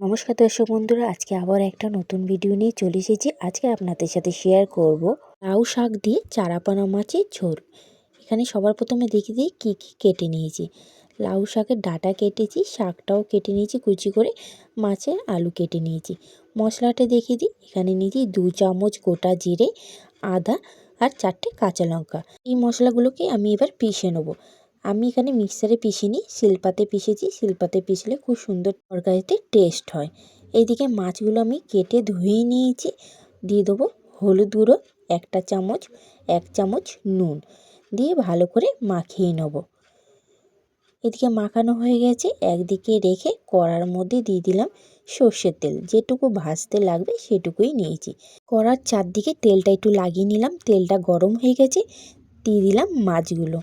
নমস্কার দর্শক বন্ধুরা, আজকে আবার একটা নতুন ভিডিও নিয়ে চলে এসেছি। আজকে আপনাদের সাথে শেয়ার করব লাউ শাক দিয়ে চারাপোনা মাছের ঝোল। এখানে সবার প্রথমে দেখিয়ে দিই কী কী কেটে নিয়েছি। লাউ শাকের ডাঁটা কেটেছি, শাকটাও কেটে নিয়েছি কুচি করে, মাছের আলু কেটে নিয়েছি। মশলাটা দেখিয়ে দিই। এখানে নিয়েছি 2 চামচ গোটা জিরে, আদা আর 4টে কাঁচা লঙ্কা। এই মশলাগুলোকে আমি এবার পিষে নেবো। আমি এখানে মিক্সারে পিষিনি, শিলপাতে পিষেছি। শিলপাতে পিষলে খুব সুন্দর তরকারিতে টেস্ট হয়। এইদিকে মাছগুলো আমি কেটে ধুয়ে নিয়েছি। দিয়ে দেবো হলুদ গুঁড়ো 1 চামচ, 1 চামচ নুন দিয়ে ভালো করে মাখিয়ে নেব। এদিকে মাখানো হয়ে গেছে। একদিকে রেখে কড়ার মধ্যে দিয়ে দিলাম সর্ষের তেল। যেটুকু ভাজতে লাগবে সেটুকুই নিয়েছি। কড়ার চারদিকে তেলটা একটু লাগিয়ে নিলাম। তেলটা গরম হয়ে গেছে, দিয়ে দিলাম মাছগুলো।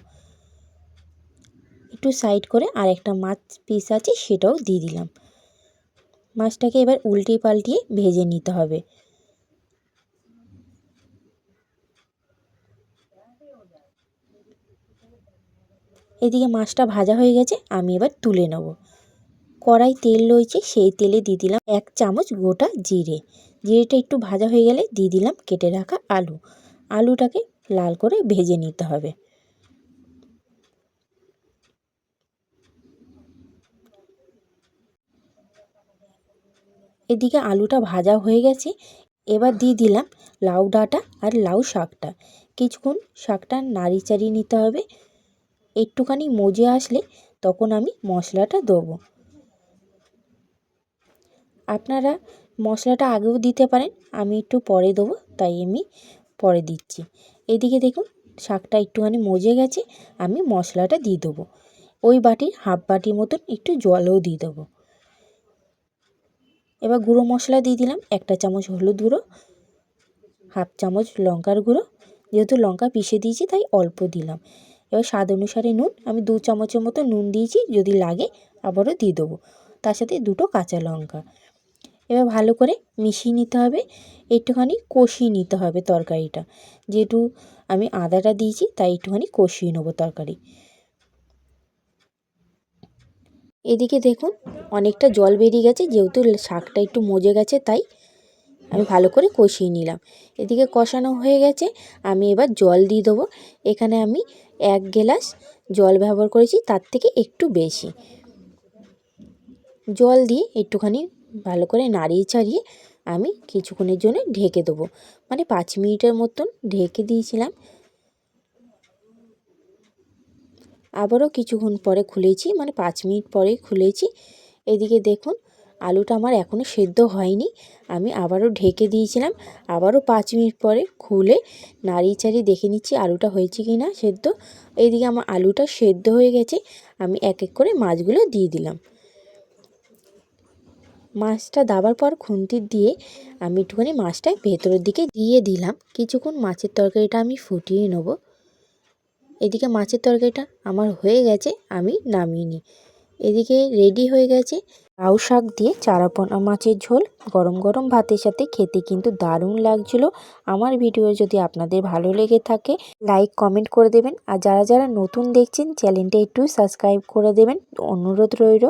একটু সাইড করে আরেকটা মাছ পিস আছে সেটাও দিয়ে দিলাম। মাছটাকে এবার উল্টিয়ে পাল্টিয়ে ভেজে নিতে হবে। এদিকে মাছটা ভাজা হয়ে গেছে, আমি এবার তুলে নেব। কড়াই তেল রয়েছে, সেই তেলে দিয়ে দিলাম 1 চামচ গোটা জিরে। জিরেটা একটু ভাজা হয়ে গেলে দিয়ে দিলাম কেটে রাখা আলু। আলুটাকে লাল করে ভেজে নিতে হবে। এদিকে আলুটা ভাজা হয়ে গেছে। এবার দিয়ে দিলাম লাউ ডাঁটা আর লাউ শাকটা। কিছুক্ষণ শাকটা নাড়ি চাড়িয়ে নিতে হবে। একটুখানি মজে আসলে তখন আমি মশলাটা দেবো। আপনারা মশলাটা আগেও দিতে পারেন, আমি একটু পরে দেবো তাই আমি পরে দিচ্ছি। এদিকে দেখুন শাকটা একটুখানি মজে গেছে, আমি মশলাটা দিয়ে দেবো। ওই বাটির হাফ বাটির মতন একটু জলও দিয়ে দেবো। এবার গুঁড়ো মশলা দিয়ে দিলাম 1 চামচ হলুদ গুঁড়ো, হাফ চামচ লঙ্কার গুঁড়ো। যেহেতু লঙ্কা পিষে দিয়েছি তাই অল্প দিলাম। এবার স্বাদ অনুসারে নুন, আমি 2 চামচের মতো নুন দিয়েছি, যদি লাগে আবারও দিয়ে দেবো। তার সাথে 2টো কাঁচা লঙ্কা। এবার ভালো করে মিশিয়ে নিতে হবে, একটুখানি কষিয়ে নিতে হবে তরকারিটা। যেহেতু আমি আদাটা দিয়েছি তাই একটুখানি কষিয়ে নেবো তরকারি। এদিকে দেখুন অনেকটা জল বেরিয়ে গেছে, যেহেতু শাকটা একটু মজে গেছে তাই আমি ভালো করে কষিয়ে নিলাম। এদিকে কষানো হয়ে গেছে, আমি এবার জল দিয়ে দেবো। এখানে আমি 1 গ্লাস জল ব্যবহার করেছি, তার থেকে একটু বেশি জল দিয়ে একটুখানি ভালো করে নাড়িয়ে চাড়িয়ে আমি কিছুক্ষণের জন্য ঢেকে দেবো। মানে 5 মিনিটের মতন ঢেকে দিয়েছিলাম। আবারও কিছুক্ষণ পরে খুলেছি, মানে 5 মিনিট পরেই খুলেছি। এদিকে দেখুন আলুটা আমার এখনও সেদ্ধ হয়নি, আমি আবারও ঢেকে দিয়েছিলাম। আবারও 5 মিনিট পরে খুলে নাড়িয়ে চাড়িয়ে দেখে নিচ্ছি আলুটা হয়েছে কি না সেদ্ধ। এইদিকে আমার আলুটা সেদ্ধ হয়ে গেছে, আমি এক এক করে মাছগুলো দিয়ে দিলাম। মাছটা দেওয়ার পর খুন্তি দিয়ে আমি একটুখানি মাছটা ভেতরের দিকে দিয়ে দিলাম। কিছুক্ষণ মাছের তরকারিটা আমি ফুটিয়ে নেব। এদিকে মাছের তরকারিটা আমার হয়ে গেছে, আমি নামিয়ে নিই। এদিকে রেডি হয়ে গেছে লাউ শাক দিয়ে চারাপোনা মাছের ঝোল। গরম গরম ভাতের সাথে খেতে কিন্তু দারুণ লাগছিল। আমার ভিডিও যদি আপনাদের ভালো লেগে থাকে লাইক কমেন্ট করে দেবেন, আর যারা যারা নতুন দেখছেন চ্যানেলটা একটু সাবস্ক্রাইব করে দেবেন, অনুরোধ রইল।